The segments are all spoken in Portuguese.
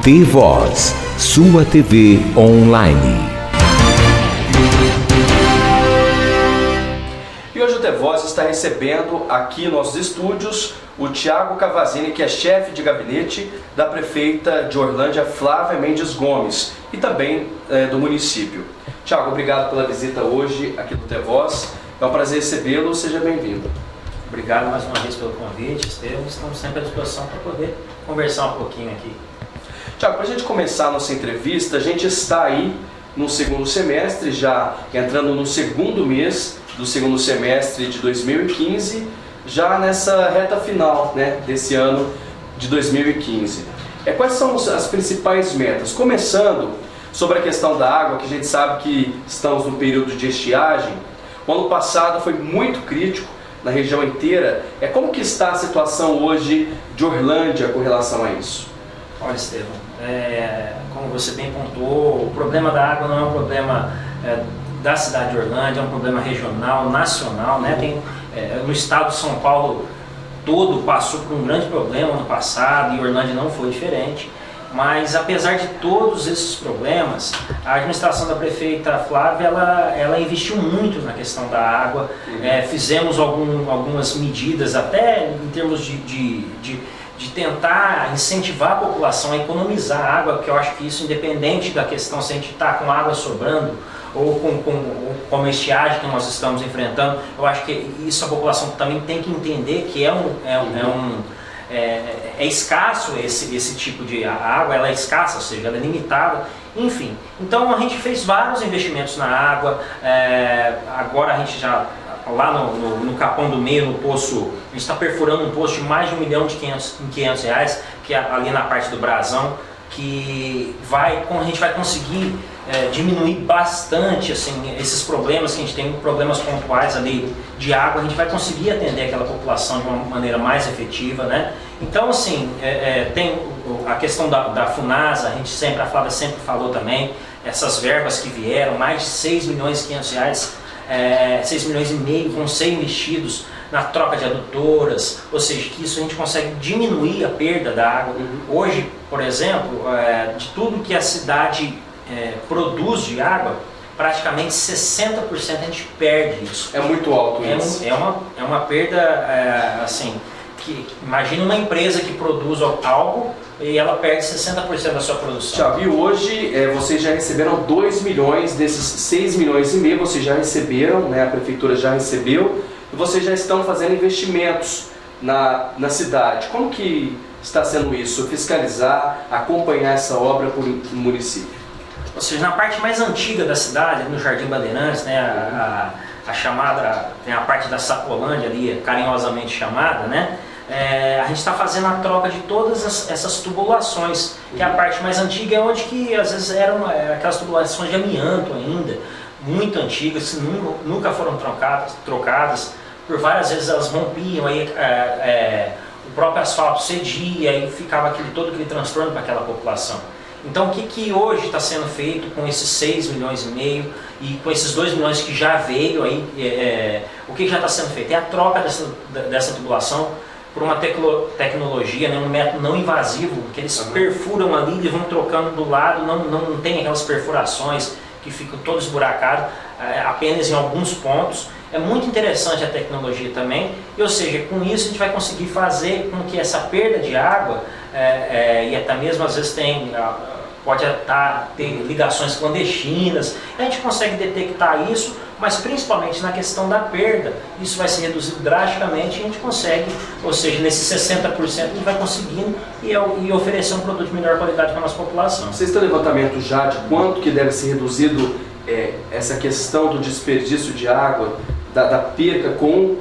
T-Voz, sua TV online. E hoje o T-Voz está recebendo aqui nos nossos estúdios o Thiago Cavazini, que é chefe de gabinete da prefeita de Orlândia, Flávia Mendes Gomes, e também do município. Thiago, obrigado pela visita hoje aqui do T-Voz. É um prazer recebê-lo, seja bem-vindo. Obrigado mais uma vez pelo convite, Estevam. Estamos sempre à disposição para poder conversar um pouquinho aqui. Tiago, para a gente começar a nossa entrevista, a gente está aí no segundo semestre, já entrando no segundo mês do segundo semestre de 2015, já nessa reta final, né, desse ano de 2015. Quais são as principais metas? Começando sobre a questão da água, que a gente sabe que estamos no período de estiagem. O ano passado foi muito crítico na região inteira. Como que está a situação hoje de Orlândia com relação a isso? Olha, Estevam, como você bem pontuou, o problema da água não é um problema da cidade de Orlândia, é um problema regional, nacional, né? No estado de São Paulo todo passou por um grande problema no passado e Orlândia não foi diferente. Mas apesar de todos esses problemas, a administração da prefeita Flávia ela investiu muito na questão da água. Fizemos algumas medidas até em termos de tentar incentivar a população a economizar água, porque eu acho que isso, independente da questão se a gente está com água sobrando ou com a estiagem que nós estamos enfrentando, eu acho que isso a população também tem que entender que é escasso esse tipo de água, ela é escassa, ou seja, ela é limitada, enfim. Então a gente fez vários investimentos na água, agora a gente já, lá no Capão do Meio, no poço, a gente está perfurando um poço de mais de R$1.500.000, que é ali na parte do Brasão, que a gente vai conseguir diminuir bastante assim, esses problemas que a gente tem, problemas pontuais ali de água, a gente vai conseguir atender aquela população de uma maneira mais efetiva, né? Então, assim, tem a questão da Funasa, a Flávia sempre falou também, essas verbas que vieram, mais de R$6.500.000, R$6,5 milhões vão ser investidos na troca de adutoras, ou seja, que isso a gente consegue diminuir a perda da água. Hoje, por exemplo, de tudo que a cidade produz de água, praticamente 60% a gente perde isso. É muito alto isso. É uma perda, assim, que imagina uma empresa que produz algo e ela perde 60% da sua produção. Tiago, e hoje vocês já receberam 2 milhões desses R$6,5 milhões, vocês já receberam, né, a prefeitura já recebeu, e vocês já estão fazendo investimentos na cidade. Como que está sendo isso? Fiscalizar, acompanhar essa obra por município? Ou seja, na parte mais antiga da cidade, no Jardim Bandeirantes, né, a chamada, tem a parte da Sapolândia ali, carinhosamente chamada, né? A gente está fazendo a troca de todas essas tubulações, que é a parte mais antiga, é onde que às vezes eram aquelas tubulações de amianto ainda, muito antigas, que nunca foram trocadas, por várias vezes elas rompiam, aí o próprio asfalto cedia e ficava todo aquele transtorno para aquela população. Então o que hoje está sendo feito com esses R$6,5 milhões e com esses R$2 milhões que já veio aí, o que já está sendo feito? É a troca dessa tubulação por uma tecnologia, né, um método não invasivo, que eles perfuram ali e vão trocando do lado, não tem aquelas perfurações que ficam todos esburacados, apenas em alguns pontos. É muito interessante a tecnologia também, ou seja, com isso a gente vai conseguir fazer com que essa perda de água, e até mesmo às vezes pode ter ligações clandestinas, a gente consegue detectar isso, mas principalmente na questão da perda, isso vai ser reduzido drasticamente e a gente consegue, ou seja, nesses 60% a gente vai conseguindo e oferecer um produto de melhor qualidade para a nossa população. Vocês têm levantamento já de quanto que deve ser reduzido essa questão do desperdício de água, da perca com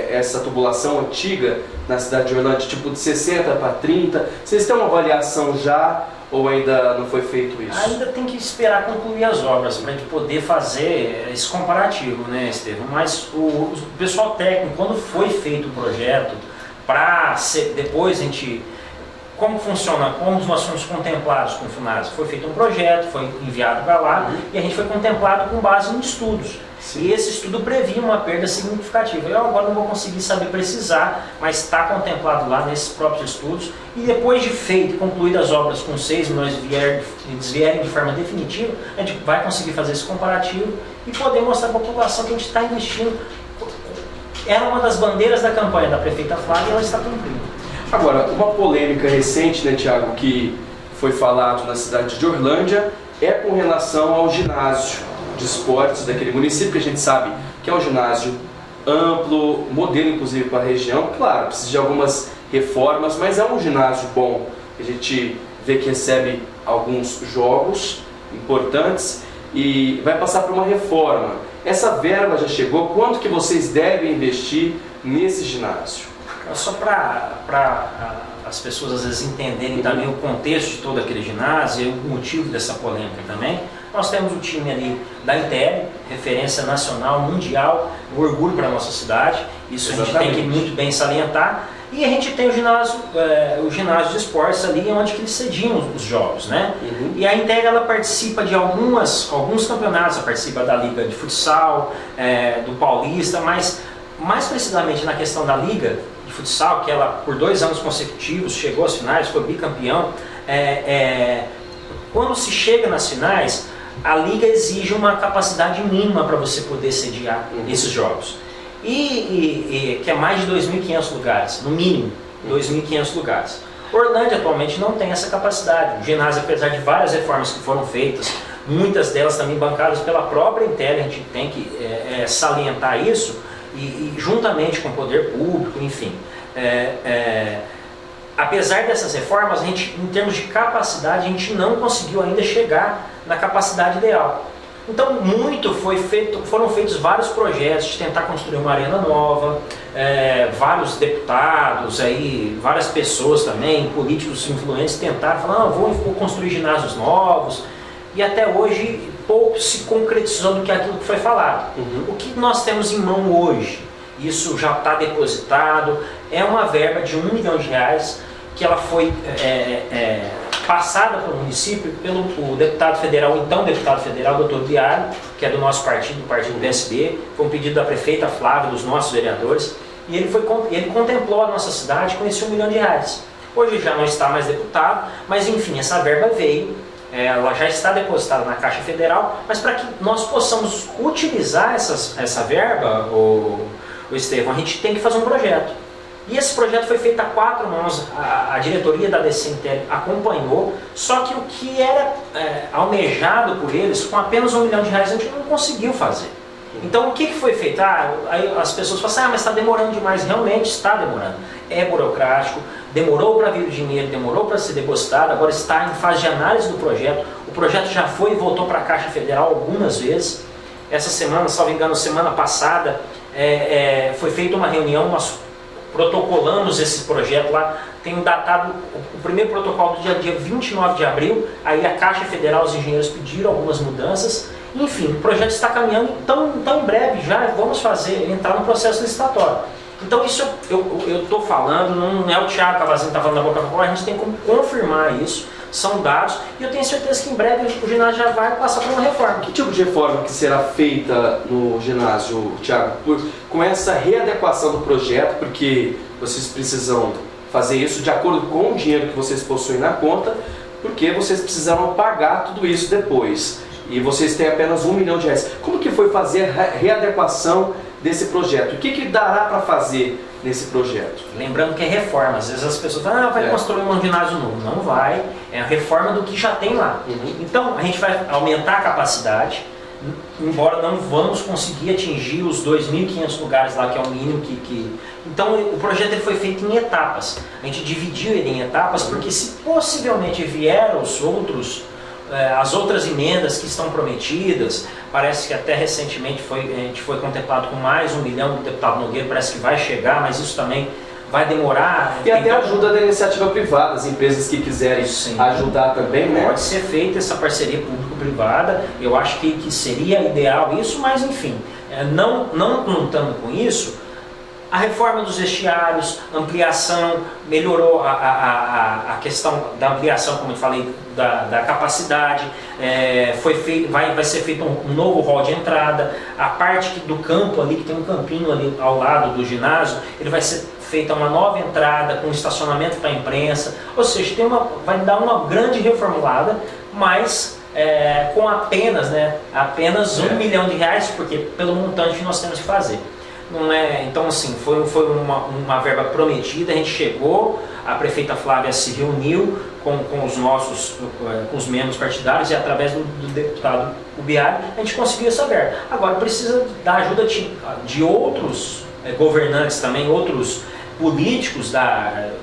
essa tubulação antiga na cidade de Orlândia, tipo de 60 para 30? Vocês têm uma avaliação já ou ainda não foi feito isso? Ainda tem que esperar concluir as obras para a gente poder fazer esse comparativo, né, Estevam? Mas o pessoal técnico, quando foi feito o projeto, depois a gente... Como funciona? Como nós fomos contemplados com o Funasa? Foi feito um projeto, foi enviado para lá e a gente foi contemplado com base em estudos. Sim. E esse estudo previa uma perda significativa. Eu agora não vou conseguir saber precisar, mas está contemplado lá nesses próprios estudos. E depois de feito e concluídas as obras com 6 milhões eles vierem de forma definitiva, a gente vai conseguir fazer esse comparativo e poder mostrar para a população que a gente está investindo. Era uma das bandeiras da campanha da prefeita Flávia e ela está cumprindo. Agora, uma polêmica recente, né, Tiago, que foi falado na cidade de Orlândia, é com relação ao ginásio de esportes daquele município, que a gente sabe que é um ginásio amplo, modelo inclusive para a região. Claro, precisa de algumas reformas, mas é um ginásio bom. A gente vê que recebe alguns jogos importantes e vai passar por uma reforma. Essa verba já chegou? Quanto que vocês devem investir nesse ginásio? Só para as pessoas às vezes entenderem também o contexto de todo aquele ginásio e o motivo dessa polêmica também, nós temos o time ali da Intel, referência nacional, mundial, um orgulho para a nossa cidade, isso Exatamente. A gente tem que muito bem salientar, e a gente tem o ginásio de esportes ali, onde que eles cediam os jogos, né? Uhum. E a Intel, ela participa de alguns campeonatos, ela participa da Liga de Futsal, do Paulista, mas mais precisamente na questão da Liga de Futsal, que ela por 2 anos consecutivos chegou às finais, foi bicampeão. Quando se chega nas finais, a Liga exige uma capacidade mínima para você poder sediar esses jogos. Que é mais de 2.500 lugares, no mínimo 2.500 lugares. Orlândia atualmente não tem essa capacidade. O ginásio, apesar de várias reformas que foram feitas, muitas delas também bancadas pela própria Intel, a gente tem que salientar isso, e juntamente com o poder público, enfim. Apesar dessas reformas, a gente, em termos de capacidade, a gente não conseguiu ainda chegar na capacidade ideal. Então, foram feitos vários projetos de tentar construir uma arena nova, vários deputados, várias pessoas também, políticos influentes tentaram falar, não, vou construir ginásios novos, e até hoje pouco se concretizou do que aquilo que foi falado. Uhum. O que nós temos em mão hoje, isso já está depositado, é uma verba de R$1 milhão, que ela foi passada pelo município pelo deputado federal, então deputado federal, doutor Biário, que é do nosso partido, do partido PSB, foi um pedido da prefeita Flávia, dos nossos vereadores, e ele contemplou a nossa cidade com esse R$1 milhão. Hoje já não está mais deputado, mas enfim, essa verba veio, ela já está depositada na Caixa Federal, mas para que nós possamos utilizar essa verba, o Estevão, a gente tem que fazer um projeto. E esse projeto foi feito a 4 mãos, a diretoria da DC Intel acompanhou, só que o que era almejado por eles, com apenas R$1 milhão, a gente não conseguiu fazer. Então o que foi feito? Aí as pessoas falam assim, mas está demorando demais. Realmente está demorando. É burocrático, demorou para vir o dinheiro, demorou para ser depositado, agora está em fase de análise do projeto. O projeto já foi e voltou para a Caixa Federal algumas vezes. Essa semana, salvo engano, semana passada, foi feita uma reunião, nós protocolamos esse projeto lá, tem datado o primeiro protocolo do dia 29 de abril, aí a Caixa Federal, os engenheiros pediram algumas mudanças, enfim, o projeto está caminhando, então em breve já vamos entrar no processo licitatório. Então isso eu estou falando, não é o Thiago Cavazinho que está falando da boca para fora, a gente tem como confirmar isso, são dados, e eu tenho certeza que em breve o ginásio já vai passar por uma reforma. Que tipo de reforma que será feita no ginásio, Thiago? Com essa readequação do projeto, porque vocês precisam fazer isso de acordo com o dinheiro que vocês possuem na conta, porque vocês precisaram pagar tudo isso depois. E vocês têm apenas R$1 milhão. Como que foi fazer a readequação desse projeto? O que dará para fazer nesse projeto? Lembrando que é reforma, às vezes as pessoas falam, vai construir um ginásio novo. Não vai, é a reforma do que já tem lá. Uhum. Então a gente vai aumentar a capacidade, embora não vamos conseguir atingir os 2.500 lugares lá, que é o mínimo que... Então o projeto ele foi feito em etapas, a gente dividiu ele em etapas, porque se possivelmente vier as outras emendas que estão prometidas, parece que até recentemente a gente foi contemplado com mais R$1 milhão do deputado Nogueira, parece que vai chegar, mas isso também vai demorar. E até ajuda da iniciativa privada, as empresas que quiserem ajudar também, né? Pode ser feita essa parceria público-privada, eu acho que seria ideal isso, mas enfim, não contando com isso, a reforma dos vestiários, ampliação, melhorou a questão da ampliação, como eu falei, da capacidade, vai ser feito um novo hall de entrada, a parte do campo ali, que tem um campinho ali ao lado do ginásio, ele vai ser feita uma nova entrada com estacionamento para a imprensa, ou seja, vai dar uma grande reformulada, mas com apenas R$1 milhão, porque pelo montante que nós temos que fazer. Não é, então assim, foi uma verba prometida, a gente chegou, a prefeita Flávia se reuniu com os membros partidários e através do deputado Ubiari, a gente conseguiu essa verba. Agora precisa da ajuda de outros governantes também, outros políticos,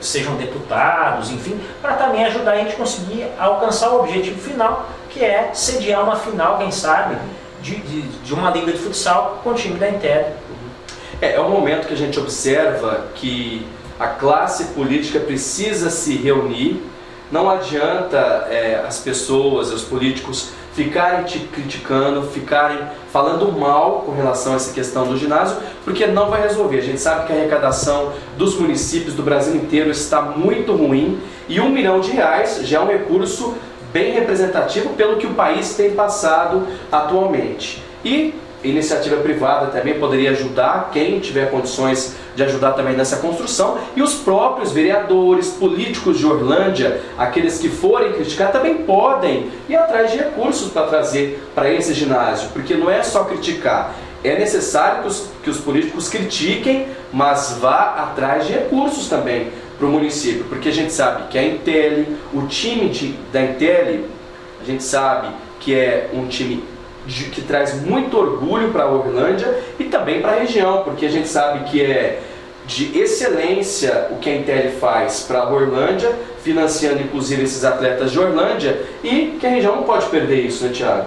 sejam deputados, enfim, para também ajudar a gente a conseguir alcançar o objetivo final, que é sediar uma final, quem sabe, de uma liga de futsal com o time da Intel. É um momento que a gente observa que a classe política precisa se reunir. Não adianta as pessoas, os políticos ficarem te criticando, ficarem falando mal com relação a essa questão do ginásio, porque não vai resolver. A gente sabe que a arrecadação dos municípios do Brasil inteiro está muito ruim e R$1 milhão já é um recurso bem representativo pelo que o país tem passado atualmente. E iniciativa privada também poderia ajudar, quem tiver condições de ajudar também nessa construção, e os próprios vereadores, políticos de Orlândia, aqueles que forem criticar, também podem ir atrás de recursos para trazer para esse ginásio, porque não é só criticar, é necessário que os políticos critiquem, mas vá atrás de recursos também para o município, porque a gente sabe que a Intel, o time da Intel, a gente sabe que é um time que traz muito orgulho para a Orlândia e também para a região, porque a gente sabe que é de excelência o que a Intel faz para a Orlândia, financiando inclusive esses atletas de Orlândia, e que a região não pode perder isso, né, Thiago?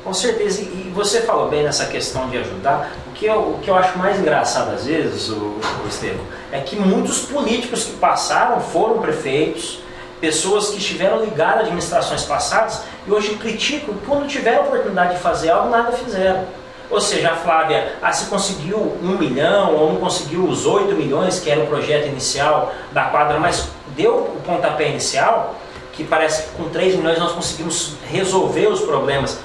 Com certeza, e você falou bem nessa questão de ajudar. O que eu acho mais engraçado às vezes, o Estevão, é que muitos políticos que passaram foram prefeitos, pessoas que estiveram ligadas a administrações passadas e hoje criticam quando tiveram a oportunidade de fazer algo, nada fizeram. Ou seja, a Flávia, se conseguiu 1 milhão ou não conseguiu os 8 milhões, que era o projeto inicial da quadra, mas deu o pontapé inicial, que parece que com 3 milhões nós conseguimos resolver os problemas.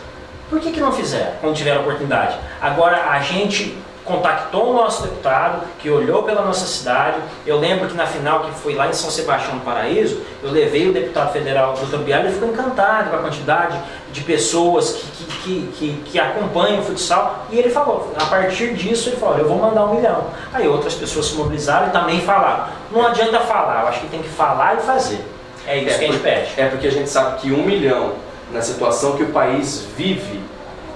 Por que não fizeram quando tiveram a oportunidade? Agora a gente contactou o nosso deputado, que olhou pela nossa cidade. Eu lembro que na final, que foi lá em São Sebastião do Paraíso, eu levei o deputado federal, Dr. Bialho, ele ficou encantado com a quantidade de pessoas que acompanham o futsal, e ele falou, a partir disso, ele falou, eu vou mandar 1 milhão. Aí outras pessoas se mobilizaram e também falaram. Não adianta falar, eu acho que tem que falar e fazer. É isso que a gente pede. É porque a gente sabe que 1 milhão, na situação que o país vive,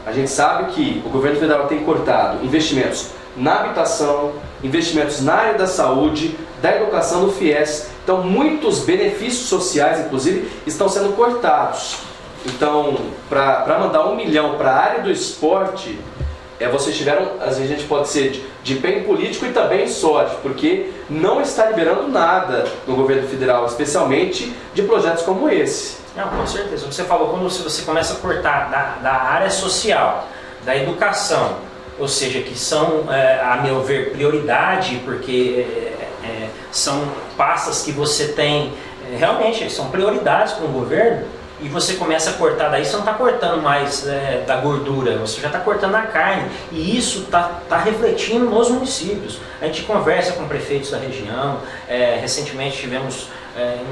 a gente sabe que o governo federal tem cortado investimentos na habitação, investimentos na área da saúde, da educação, do FIES. Então, muitos benefícios sociais, inclusive, estão sendo cortados. Então, para mandar 1 milhão para a área do esporte, vocês tiveram, às vezes a gente pode ser de bem político e também sorte, porque não está liberando nada no governo federal, especialmente de projetos como esse. Não, com certeza. Você falou, quando você começa a cortar da área social, da educação, ou seja, que são, a meu ver, prioridade, porque são pastas que você tem, realmente são prioridades para o governo, e você começa a cortar daí, você não está cortando mais da gordura, você já está cortando a carne, e isso está refletindo nos municípios. A gente conversa com prefeitos da região, recentemente tivemos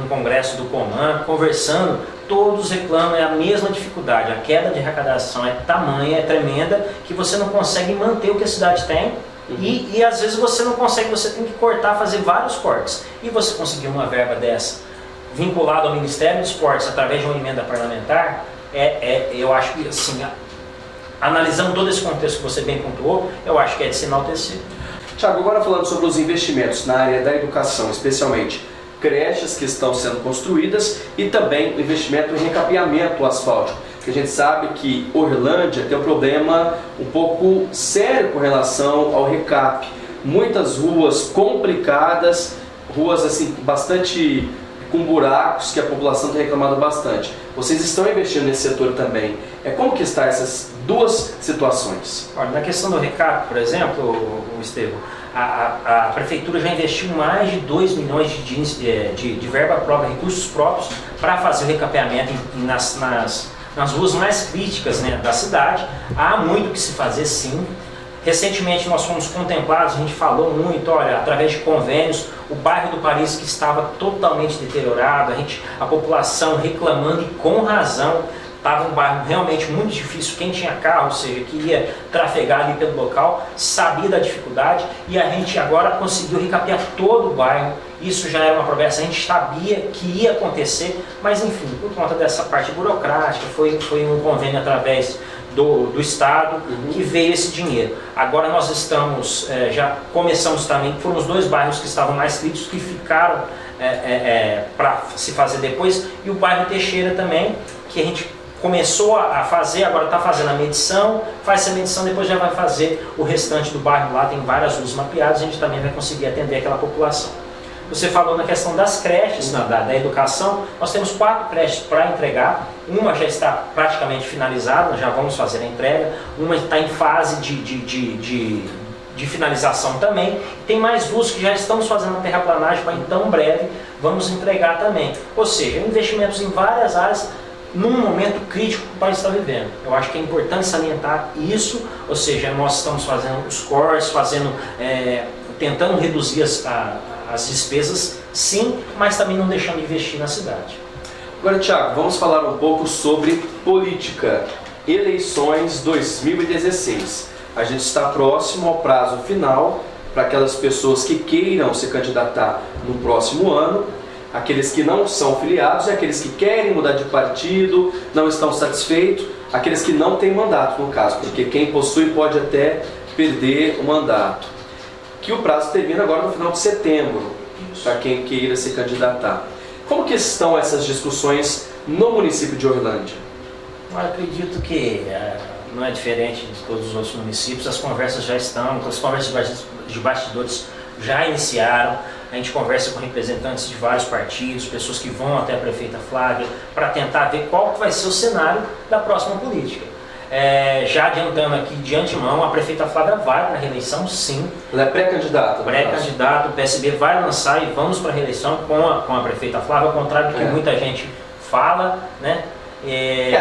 um congresso do Coman, conversando, todos reclamam, é a mesma dificuldade, a queda de arrecadação é tamanha, é tremenda, que você não consegue manter o que a cidade tem, e às vezes você não consegue, você tem que cortar, fazer vários cortes, e você conseguir uma verba dessa, vinculado ao Ministério dos Esportes através de uma emenda parlamentar, eu acho que, assim, analisando todo esse contexto que você bem pontuou, eu acho que é de se enaltecer. Tiago, agora falando sobre os investimentos na área da educação, especialmente creches que estão sendo construídas e também o investimento em recapeamento asfáltico, que a gente sabe que Orlândia tem um problema um pouco sério com relação ao recap. Muitas ruas complicadas, ruas assim bastante com buracos que a população tem reclamado bastante. Vocês estão investindo nesse setor também. Como que está essas duas situações? Olha, na questão do recap, por exemplo, Estevão, A prefeitura já investiu mais de 2 milhões de verba própria, recursos próprios, para fazer o recapeamento nas ruas mais críticas, né, da cidade. Há muito o que se fazer, sim. Recentemente nós fomos contemplados, a gente falou muito, olha, através de convênios, o bairro do Paris, que estava totalmente deteriorado, a população reclamando, e com razão. Estava um bairro realmente muito difícil. Quem tinha carro, ou seja, que ia trafegar ali pelo local, sabia da dificuldade, e a gente agora conseguiu recapear todo o bairro. Isso já era uma promessa, a gente sabia que ia acontecer, mas enfim, por conta dessa parte burocrática, foi um convênio através do Estado que veio esse dinheiro. Agora nós estamos, já começamos também, foram os 2 bairros que estavam mais críticos, que ficaram para se fazer depois, e o bairro Teixeira também, que a gente começou a fazer, agora está fazendo a medição, faz essa medição, depois já vai fazer o restante do bairro lá, tem várias ruas mapeadas, a gente também vai conseguir atender aquela população. Você falou na questão das creches, da educação, nós temos 4 creches para entregar, uma já está praticamente finalizada, já vamos fazer a entrega, uma está em fase de finalização também, tem mais 2 que já estamos fazendo a terraplanagem, para então breve vamos entregar também. Ou seja, investimentos em várias áreas, num momento crítico que o país está vivendo. Eu acho que é importante salientar isso, ou seja, nós estamos fazendo os cortes, tentando reduzir as despesas, sim, mas também não deixando de investir na cidade. Agora, Thiago, vamos falar um pouco sobre política. Eleições 2016. A gente está próximo ao prazo final para aquelas pessoas que queiram se candidatar no próximo ano. Aqueles que não são filiados e aqueles que querem mudar de partido, não estão satisfeitos, aqueles que não têm mandato, no caso, porque quem possui pode até perder o mandato. Que o prazo termina agora no final de setembro, para quem queira se candidatar. Como que estão essas discussões no município de Orlândia? Eu acredito que não é diferente de todos os outros municípios, as conversas já estão, as conversas de bastidores já iniciaram. A gente conversa com representantes de vários partidos, pessoas que vão até a prefeita Flávia, para tentar ver qual vai ser o cenário da próxima política. Já adiantando aqui de antemão, a prefeita Flávia vai para a reeleição, sim. Ela é pré-candidata? Pré-candidata, o PSB vai lançar e vamos para a reeleição com a prefeita Flávia, ao contrário do que muita gente fala, né?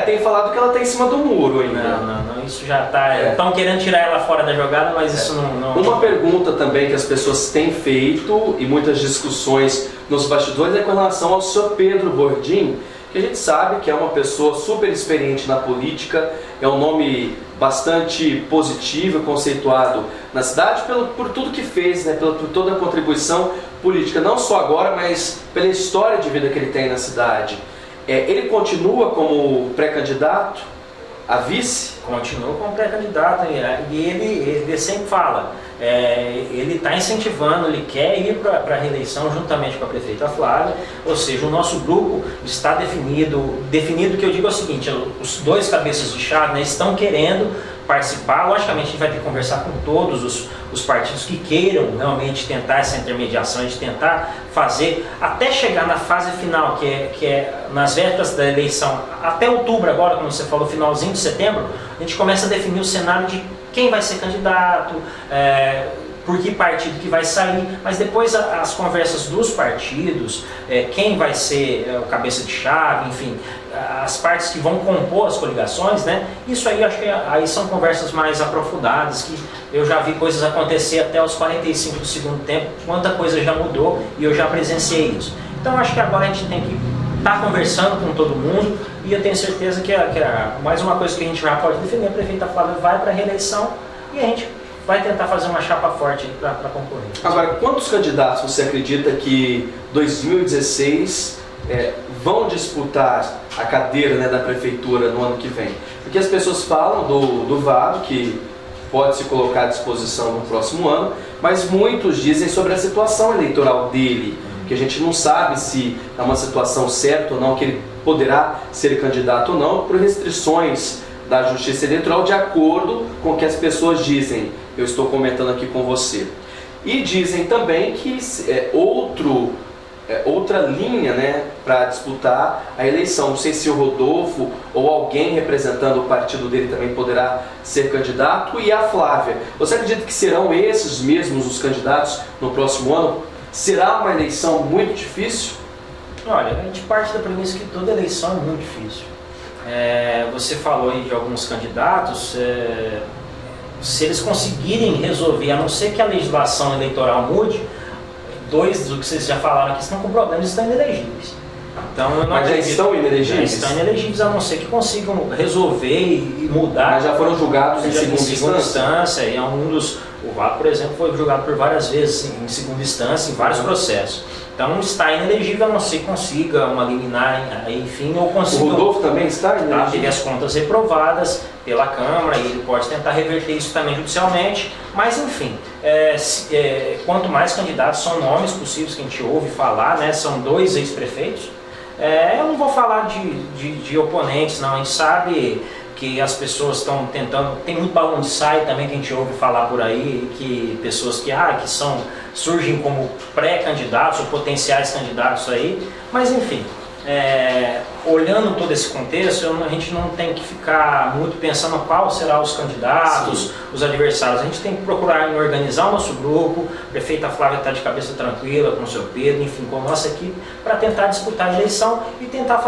Tem falado que ela está em cima do muro ainda. Não, isso já está. Estão querendo tirar ela fora da jogada, mas isso não. Uma pergunta também que as pessoas têm feito e muitas discussões nos bastidores é com relação ao senhor Pedro Bordim, que a gente sabe que é uma pessoa super experiente na política, é um nome bastante positivo, conceituado na cidade por tudo que fez, né, por toda a contribuição política, não só agora, mas pela história de vida que ele tem na cidade. Ele continua como pré-candidato a vice? Continua como pré-candidato e ele sempre fala, ele está incentivando, ele quer ir para a reeleição juntamente com a prefeita Flávia, ou seja, o nosso grupo está definido que eu digo é o seguinte, os 2 cabeças de chave, né, estão querendo participar. Logicamente a gente vai ter que conversar com todos os partidos que queiram realmente tentar essa intermediação, de tentar fazer, até chegar na fase final, que é nas vésperas da eleição, até outubro agora, como você falou, finalzinho de setembro, a gente começa a definir o cenário de quem vai ser candidato, por que partido que vai sair, mas depois as conversas dos partidos, quem vai ser o cabeça de chave, enfim, as partes que vão compor as coligações, né? Isso aí, acho que aí são conversas mais aprofundadas, que eu já vi coisas acontecer até os 45 do segundo tempo, quanta coisa já mudou e eu já presenciei isso. Então acho que agora a gente tem que estar conversando com todo mundo e eu tenho certeza que mais uma coisa que a gente já pode definir, a prefeita Flávia vai para a reeleição e a gente vai tentar fazer uma chapa forte para concorrer. Agora, quantos candidatos você acredita que 2016 vão disputar a cadeira, né, da prefeitura no ano que vem? Porque as pessoas falam do Vado, que pode se colocar à disposição no próximo ano, mas muitos dizem sobre a situação eleitoral dele, que a gente não sabe se é uma situação certa ou não, que ele poderá ser candidato ou não, por restrições da Justiça Eleitoral, de acordo com o que as pessoas dizem. Eu estou comentando aqui com você. E dizem também que outro outra linha, né, para disputar a eleição. Não sei se o Rodolfo ou alguém representando o partido dele também poderá ser candidato, e a Flávia. Você acredita que serão esses mesmos os candidatos no próximo ano? Será uma eleição muito difícil? Olha, a gente parte da premissa que toda eleição é muito difícil. Você falou aí de alguns candidatos, se eles conseguirem resolver, a não ser que a legislação eleitoral mude, dois do que vocês já falaram aqui estão com problemas, estão inelegíveis. Então, eu não Mas já estão inelegíveis? Já estão inelegíveis, a não ser que consigam resolver e mudar. Mas já foram julgados em segunda instância? E o VAC, por exemplo, foi julgado por várias vezes em segunda instância, em vários processos. Então está inelegível, a não ser que consiga uma liminar, enfim, ou consiga... O Rodolfo também está inelegível? Teve as contas reprovadas pela Câmara e ele pode tentar reverter isso também judicialmente, mas enfim, quanto mais candidatos, são nomes possíveis que a gente ouve falar, né? São 2 ex-prefeitos. Eu não vou falar de oponentes, não, a gente sabe que as pessoas estão tentando, tem muito balão de saia também que a gente ouve falar por aí, que pessoas que surgem como pré-candidatos ou potenciais candidatos aí, mas enfim, olhando todo esse contexto, a gente não tem que ficar muito pensando qual serão os candidatos, sim, os adversários. A gente tem que procurar organizar o nosso grupo. A prefeita Flávia está de cabeça tranquila com o seu Pedro, enfim, com a nossa equipe, para tentar disputar a eleição e tentar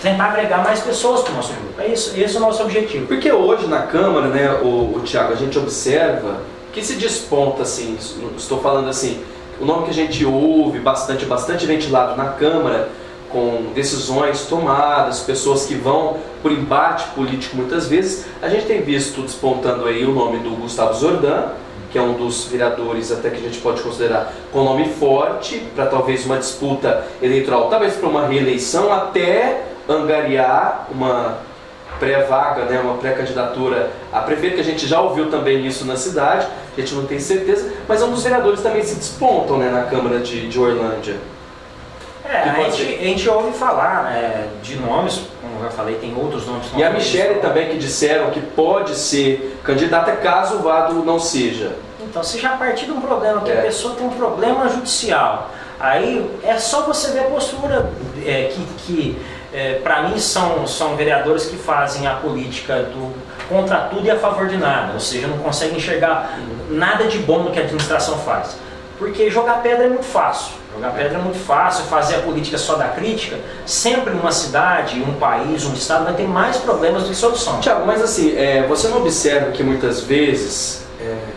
tentar agregar mais pessoas para o nosso grupo. Esse é o nosso objetivo. Porque hoje na Câmara, né, o Thiago, a gente observa que se desponta, assim, estou falando assim, o nome que a gente ouve bastante ventilado na Câmara, com decisões tomadas, pessoas que vão por embate político muitas vezes, a gente tem visto despontando aí o nome do Gustavo Zordan, que é um dos vereadores até que a gente pode considerar com nome forte, para talvez uma disputa eleitoral, talvez para uma reeleição, até angariar uma pré-vaga, né, uma pré-candidatura a prefeito, que a gente já ouviu também isso na cidade, a gente não tem certeza, mas um dos vereadores também se despontam, né, na Câmara de Orlândia. A gente ouve falar de nomes, como eu já falei, tem outros nomes. E a Michele também, que disseram que pode ser candidata caso o Vado não seja. Então, se já partir de um problema, que a pessoa tem um problema judicial, aí é só você ver a postura para mim são vereadores que fazem a política contra tudo e a favor de nada, ou seja, não conseguem enxergar nada de bom no que a administração faz. Porque jogar pedra é muito fácil. Fazer a política só da crítica, sempre uma cidade, um país, um estado vai ter mais problemas do que solução. Tiago, mas assim, você não observa que muitas vezes,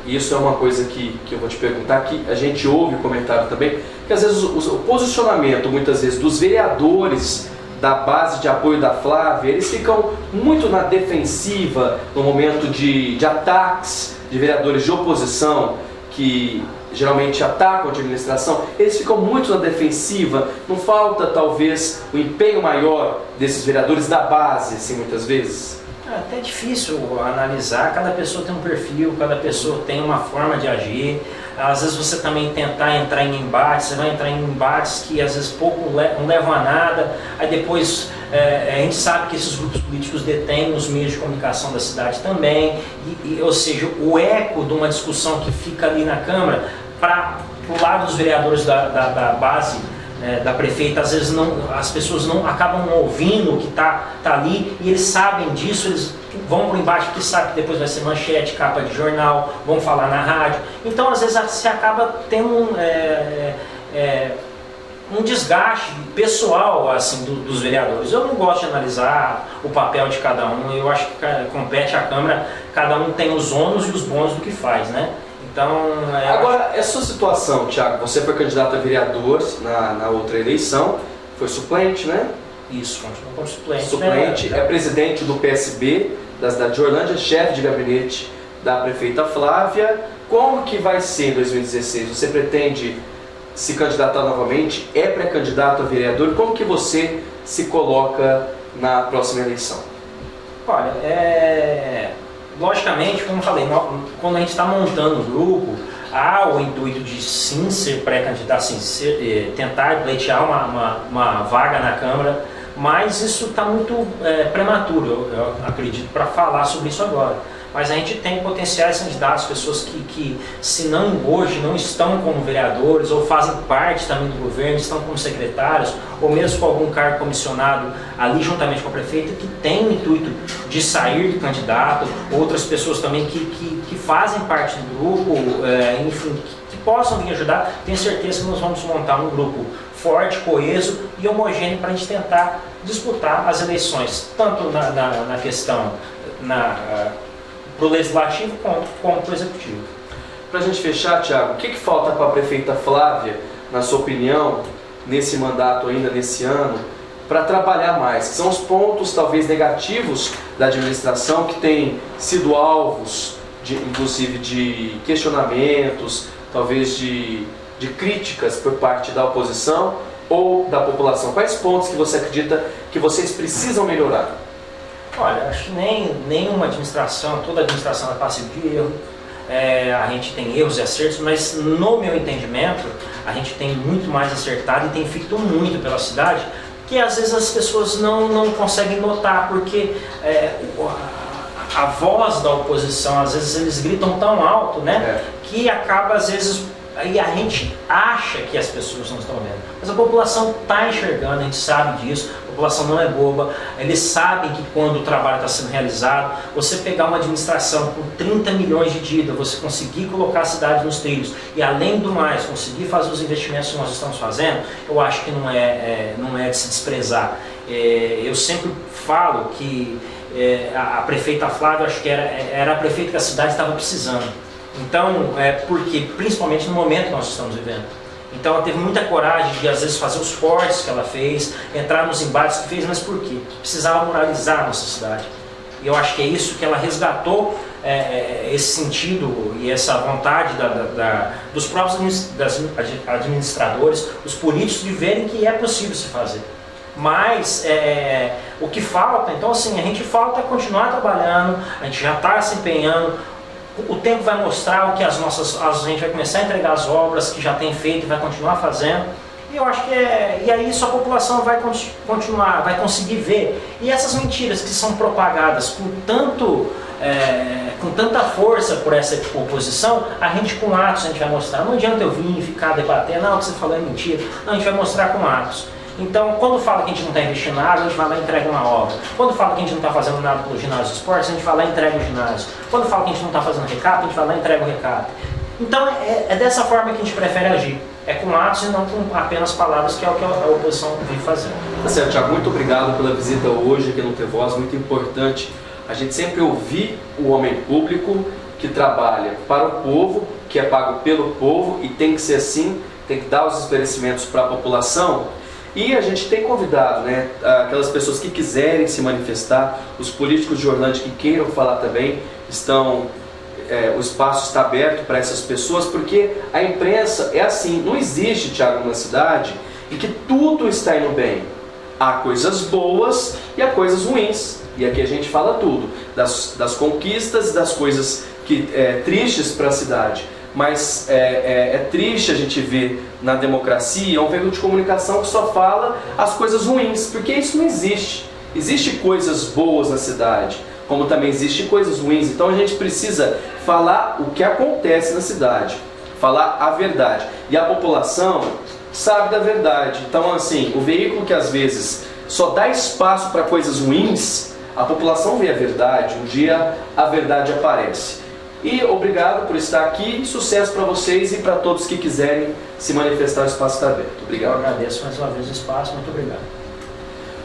isso é uma coisa que eu vou te perguntar, que a gente ouve o comentário também, que às vezes o posicionamento, muitas vezes, dos vereadores da base de apoio da Flávia, eles ficam muito na defensiva no momento de ataques de vereadores de oposição, que geralmente atacam a administração, eles ficam muito na defensiva, não falta talvez o empenho maior desses vereadores da base, assim, muitas vezes? É até difícil analisar, cada pessoa tem um perfil, cada pessoa tem uma forma de agir. Às vezes você também tentar entrar em embates, você vai entrar em embates que às vezes não levam a nada, aí depois a gente sabe que esses grupos políticos detêm os meios de comunicação da cidade também, ou seja, o eco de uma discussão que fica ali na Câmara, para o lado dos vereadores da base, da prefeita, às vezes as pessoas não acabam ouvindo o que está ali, e eles sabem disso, eles vão para o embate porque sabem que depois vai ser manchete, capa de jornal, vão falar na rádio. Então às vezes você acaba tendo um desgaste pessoal assim, dos vereadores. Eu não gosto de analisar o papel de cada um, eu acho que compete à Câmara, cada um tem os ônus e os bônus do que faz, né? Então, agora, essa sua situação, Thiago, você foi candidato a vereador na outra eleição, foi suplente, né? Isso, continua como suplente. Suplente, é presidente do PSB da cidade de Orlândia, chefe de gabinete da prefeita Flávia. Como que vai ser em 2016? Você pretende se candidatar novamente? É pré-candidato a vereador? Como que você se coloca na próxima eleição? Olha, logicamente, como eu falei, quando a gente está montando o grupo, há o intuito de sim ser pré-candidato, tentar pleitear uma vaga na Câmara, mas isso está muito prematuro, eu acredito, para falar sobre isso agora. mas a gente tem potenciais candidatos, pessoas que se não hoje não estão como vereadores ou fazem parte também do governo, estão como secretários ou mesmo com algum cargo comissionado ali juntamente com o prefeito, que tem o intuito de sair do candidato, outras pessoas também que fazem parte do grupo, enfim, que possam vir ajudar. Tenho certeza que nós vamos montar um grupo forte, coeso e homogêneo para a gente tentar disputar as eleições, tanto na questão para o legislativo como para o executivo. Para a gente fechar, Thiago, o que falta para a prefeita Flávia, na sua opinião, nesse mandato ainda, nesse ano, para trabalhar mais? Que são os pontos talvez negativos da administração que têm sido alvos, inclusive de questionamentos, talvez de críticas por parte da oposição ou da população? Quais pontos que você acredita que vocês precisam melhorar? Olha, acho que nenhuma administração, toda administração é passível de erro. A gente tem erros e acertos, mas no meu entendimento, a gente tem muito mais acertado e tem feito muito pela cidade, que às vezes as pessoas não conseguem notar, porque a voz da oposição, às vezes eles gritam tão alto, né, que acaba às vezes... Aí a gente acha que as pessoas não estão vendo, mas a população está enxergando, a gente sabe disso, a população não é boba, eles sabem que quando o trabalho está sendo realizado, você pegar uma administração com 30 milhões de dívida, você conseguir colocar a cidade nos trilhos e além do mais, conseguir fazer os investimentos que nós estamos fazendo, eu acho que não é de se desprezar. Eu sempre falo que a prefeita Flávia, acho que era a prefeita que a cidade estava precisando. Então, porque principalmente no momento que nós estamos vivendo. Então ela teve muita coragem de às vezes fazer os cortes que ela fez, entrar nos embates que fez, mas por quê? Precisava moralizar a nossa cidade. E eu acho que é isso que ela resgatou, esse sentido e essa vontade dos próprios administradores, os políticos, de verem que é possível se fazer. Mas o que falta, então assim, a gente falta continuar trabalhando, a gente já está se empenhando. O tempo vai mostrar o que a gente vai começar a entregar as obras que já tem feito e vai continuar fazendo. E eu acho que e aí isso a população vai continuar, vai conseguir ver. E essas mentiras que são propagadas com tanta força por essa oposição, a gente com atos a gente vai mostrar. Não adianta eu vir e ficar debatendo, não, o que você falou é mentira. Não, a gente vai mostrar com atos. Então, quando fala que a gente não está investindo nada, a gente vai lá e entrega uma obra. Quando fala que a gente não está fazendo nada pelo ginásio de esportes, a gente vai lá e entrega o ginásio. Quando fala que a gente não está fazendo recap, a gente vai lá e entrega o recap. Então, é dessa forma que a gente prefere agir. É com atos e não com apenas palavras, que é o que a oposição vive fazendo. Tá certo, Thiago. Muito obrigado pela visita hoje aqui no T-Voz. Muito importante a gente sempre ouvir o homem público que trabalha para o povo, que é pago pelo povo, e tem que ser assim, tem que dar os esclarecimentos para a população. E a gente tem convidado, né, aquelas pessoas que quiserem se manifestar, os políticos de Orlândia que queiram falar também, o espaço está aberto para essas pessoas, porque a imprensa é assim, não existe, Thiago, na cidade em que tudo está indo bem. Há coisas boas e há coisas ruins, e aqui a gente fala tudo, das conquistas e das coisas tristes para a cidade. Mas é triste a gente ver na democracia um veículo de comunicação que só fala as coisas ruins, porque isso não existe. Existem coisas boas na cidade, como também existem coisas ruins. Então a gente precisa falar o que acontece na cidade, falar a verdade. E a população sabe da verdade. Então assim, o veículo que às vezes só dá espaço para coisas ruins, a população vê a verdade, um dia a verdade aparece. E obrigado por estar aqui, sucesso para vocês e para todos que quiserem se manifestar, o espaço está aberto. Obrigado. Eu agradeço mais uma vez o espaço, muito obrigado.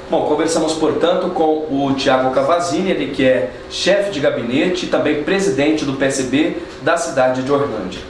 Bom, conversamos portanto com o Thiago Cavazzini, ele que é chefe de gabinete e também presidente do PSB da cidade de Orlândia.